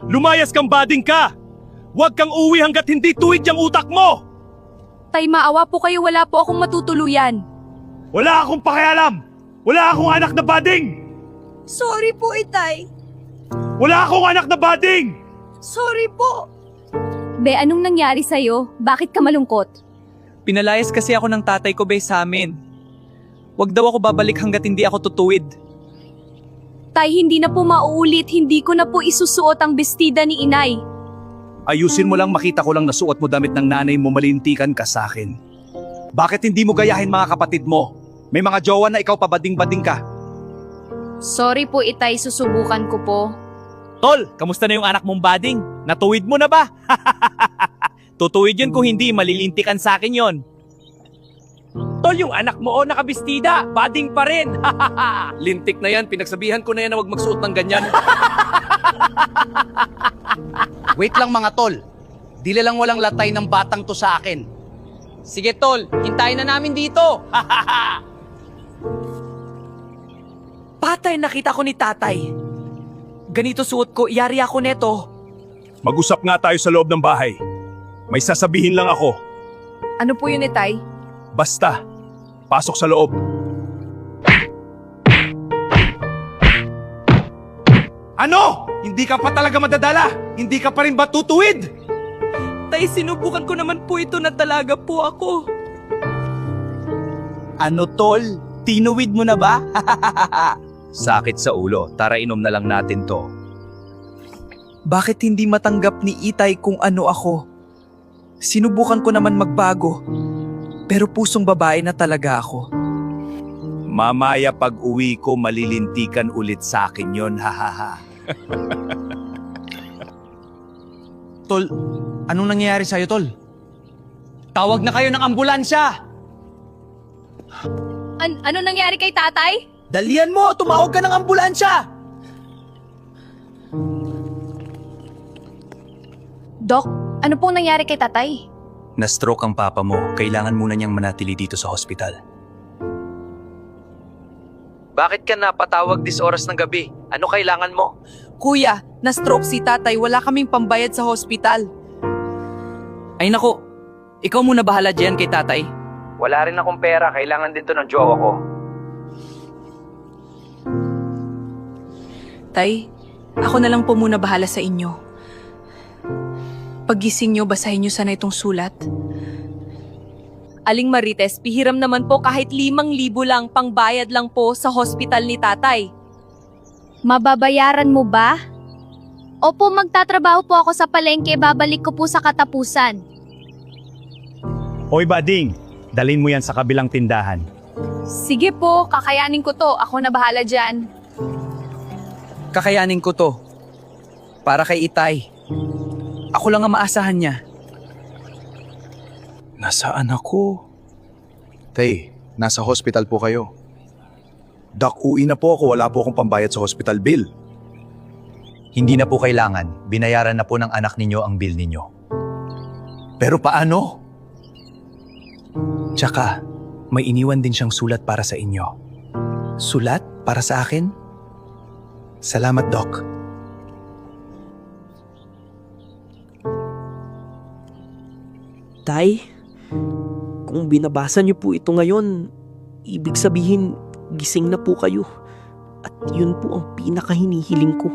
Lumayas kang bading ka! Huwag kang uwi hanggat hindi tuwid yung utak mo! Tay, maawa po kayo, wala po akong matutuluyan. Wala akong pakialam! Wala akong anak na bading! Sorry po, Itay. Wala akong anak na bading! Sorry po. Be, anong nangyari sa'yo? Bakit ka malungkot? Pinalayas kasi ako ng tatay ko, be, sa amin. Huwag daw ako babalik hanggat hindi ako tutuwid. Tay, hindi na po mauulit, hindi ko na po isusuot ang bestida ni inay. Ayusin mo lang, makita ko lang nasuot mo damit ng nanay mo, malintikan ka sa akin. Bakit hindi mo gayahin mga kapatid mo? May mga jowa na ikaw pabading-bading ka. Sorry po, Itay, susubukan ko po. Tol, kamusta na yung anak mong bading? Natuwid mo na ba? Tutuwid yun kung hindi, malilintikan sa akin yon. Tol, yung anak mo nakabistida, bading pa rin. Lintik na yan, pinagsabihan ko na yan na huwag magsuot ng ganyan. Wait lang mga tol. Dili lang walang latay ng batang to sa akin. Sige tol, hintayin na namin dito. Patay, nakita ko ni tatay. Ganito suot ko, yari ako neto. Mag-usap nga tayo sa loob ng bahay. May sasabihin lang ako. Ano po yun, Itay? Basta, pasok sa loob. Ano? Hindi ka pa talaga madadala? Hindi ka pa rin ba tutuwid? Tay, sinubukan ko naman po ito na talaga po ako. Ano tol? Tinuwid mo na ba? Sakit sa ulo, tara inom na lang natin to. Bakit hindi matanggap ni Itay kung ano ako? Sinubukan ko naman magbago. Pero pusong babae na talaga ako. Mamaya pag uwi ko, malilintikan ulit sa akin yon, hahaha. Tol, anong nangyayari sa'yo, tol? Tawag na kayo ng ambulansya! Ano nangyari kay tatay? Dalian mo! Tumawag ka ng ambulansya! Dok, ano pong nangyari kay tatay? Na-stroke ang papa mo, kailangan muna niyang manatili dito sa hospital. Bakit ka napatawag dis oras ng gabi? Ano kailangan mo? Kuya, na-stroke si tatay. Wala kaming pambayad sa hospital. Ay nako, ikaw muna bahala dyan kay tatay. Wala rin akong pera. Kailangan din to ng jowa ko. Tay, ako na lang po muna bahala sa inyo. Paggising nyo, basahin nyo sana itong sulat. Aling Marites, pihiram naman po kahit 5,000 lang, pangbayad lang po sa hospital ni tatay. Mababayaran mo ba? Opo, magtatrabaho po ako sa palengke, babalik ko po sa katapusan. Hoy bading, dalhin mo yan sa kabilang tindahan. Sige po, kakayanin ko to. Ako na bahala dyan. Kakayanin ko to. Para kay Itay. Ako lang ang maasahan niya. Nasaan ako? Tay, nasa hospital po kayo. Dak, uwi na po ako. Wala po akong pambayad sa hospital bill. Hindi na po kailangan. Binayaran na po ng anak ninyo ang bill ninyo. Pero paano? Tsaka, may iniwan din siyang sulat para sa inyo. Sulat para sa akin? Salamat, Doc. Tay, kung binabasa niyo po ito ngayon, ibig sabihin, gising na po kayo. At yun po ang pinakahinihiling ko.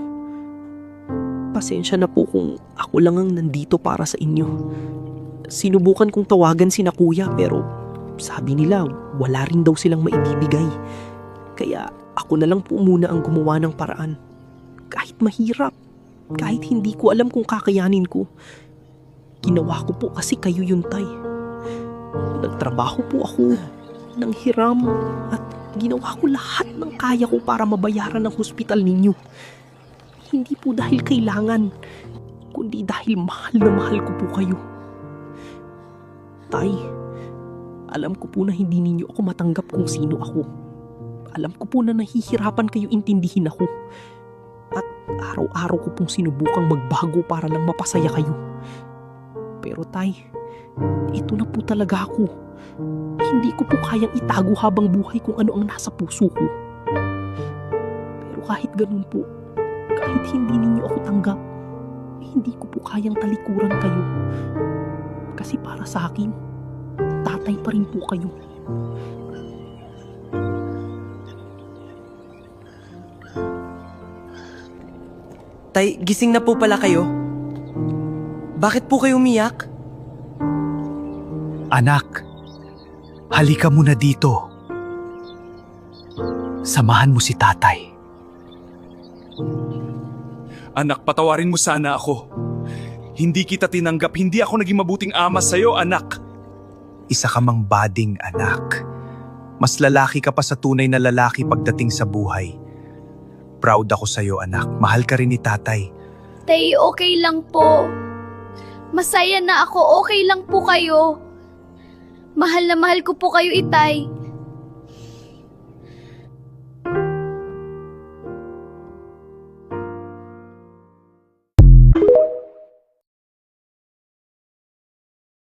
Pasensya na po kung ako lang ang nandito para sa inyo. Sinubukan kong tawagan sina kuya pero sabi nila wala rin daw silang maibibigay. Kaya ako na lang po muna ang gumawa ng paraan. Kahit mahirap, kahit hindi ko alam kung kakayanin ko. Ginawa ko po kasi kayo yun, Tay. Nagtrabaho po ako ng hiram at ginawa ko lahat ng kaya ko para mabayaran ang hospital ninyo. Hindi po dahil kailangan, kundi dahil mahal na mahal ko po kayo. Tay, alam ko po na hindi ninyo ako matanggap kung sino ako. Alam ko po na nahihirapan kayo intindihin ako. At araw-araw ko pong sinubukang magbago para lang mapasaya kayo. Pero Tay, ito na po talaga ako. Hindi ko po kayang itago habang buhay kung ano ang nasa puso ko. Pero kahit ganun po, kahit hindi ninyo ako tanggap, hindi ko po kayang talikuran kayo. Kasi para sa akin, tatay pa rin po kayo. Tay, gising na po pala kayo. Bakit po kayo umiyak? Anak, halika muna dito. Samahan mo si tatay. Anak, patawarin mo sana ako. Hindi kita tinanggap, hindi ako naging mabuting ama sa'yo, anak. Isa ka mang bading anak. Mas lalaki ka pa sa tunay na lalaki pagdating sa buhay. Proud ako sa'yo, anak. Mahal ka rin ni tatay. Tay, okay lang po. Masaya na ako, okay lang po kayo. Mahal na mahal ko po kayo, Itay.